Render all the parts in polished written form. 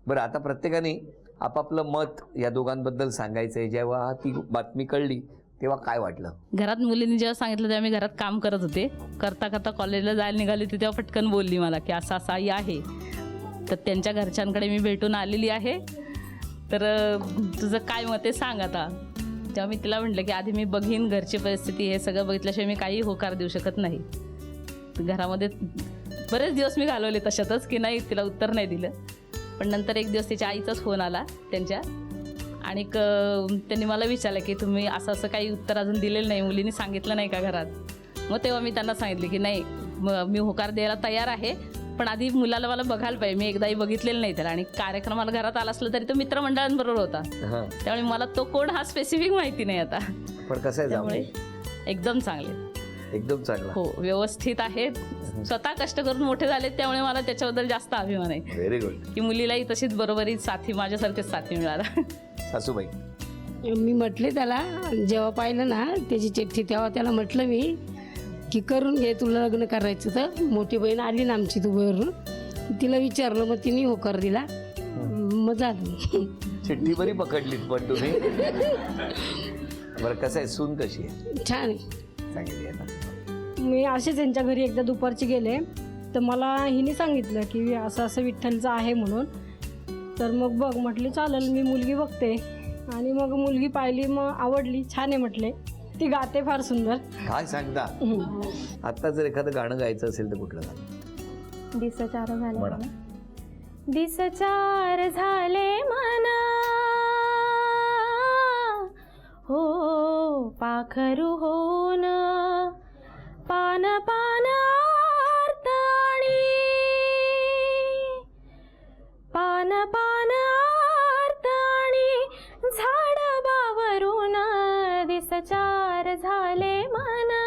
बरं, आता प्रत्येकाने आपापलं मत या दोघांबद्दल सांगायचंय. जेव्हा ती बातमी कळली तेव्हा काय वाटलं? घरात मुलींनी जेव्हा सांगितलं तेव्हा मी घरात काम करत होते. करता करता कॉलेजला जायला निघाली होती तेव्हा पटकन बोलली मला की असं असं आई आहे, तर त्यांच्या घरच्यांकडे मी भेटून आलेली आहे, तर तुझं काय मत आहे सांग आता. तेव्हा मी तिला म्हटलं की आधी मी बघीन घरची परिस्थिती, हे सगळं बघितल्याशिवाय मी काही होकार देऊ शकत नाही. घरामध्ये बरेच दिवस मी घालवले तशातच की नाही, तिला उत्तर नाही दिलं. पण नंतर एक दिवस तिच्या आईचाच फोन आला त्यांच्या, आणि त्यांनी मला विचारलं की तुम्ही असं असं काही उत्तर अजून दिलेलं नाही, मुलींनी सांगितलं नाही का घरात. मग तेव्हा मी त्यांना सांगितले की नाही, मी होकार द्यायला तयार आहे, पण आधी मुलाला मला बघायला पाहिजे, मी एकदाही बघितलेलं नाही त्याला. आणि कार्यक्रमाला घरात आला असलं तरी तो मित्रमंडळांबरोबर होता, त्यामुळे मला तो कोण हा स्पेसिफिक माहिती नाही आता. पण कसं आहे, त्यामुळे एकदम चांगले, एकदम चांगला, हो व्यवस्थित आहेत, स्वतः कष्ट करून मोठे झालेत, त्यामुळे मला त्याच्याबद्दल जास्त अभिमान आहे. Very good. की मुलीलाही तशीच बरोबरी साथी, माझ्यासारखेच साथी मिळाला. सासूबाई, मी म्हटले त्याला, जेव्हा पाहिलं ना त्याची चिठ्ठी तेव्हा त्याला म्हटलं मी की करून घे, तुला लग्न करायचं तर. मोठी बहीण आली ना आमची दुबईवरून, तिला विचारलं, मग तिने होकार दिला, मग झालं. चिठ्ठी बरी पकडलीत पण तुम्ही. बरं, कसं आहे, सून कशी आहे? छान आहे. सांगितली आहे ना. मी असेच त्यांच्या घरी एकदा दुपारची गेले, तर मला हिने सांगितलं की असं असं विठ्ठलचं आहे म्हणून. तर मग बघ म्हटली, चालेल मी मुलगी बघते. आणि मग मुलगी पाहिली, मग आवडली, छान आहे म्हटले, ती गाते फार सुंदर. काय सांगता? आता जर एखादं गाणं गायचं असेल तर कुठलं गाणं? दिसचार झाले म्हणा. दिसचार झाले मना, हो पाखरू होऊन पान पान आरताणी, पान पान आरताणी झाड बावरून दिसचार झाले मना,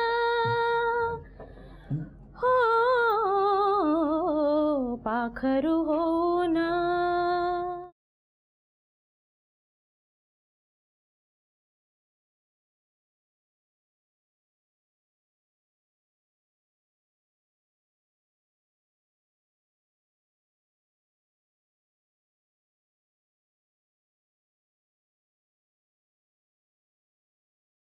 हो पाखरू हो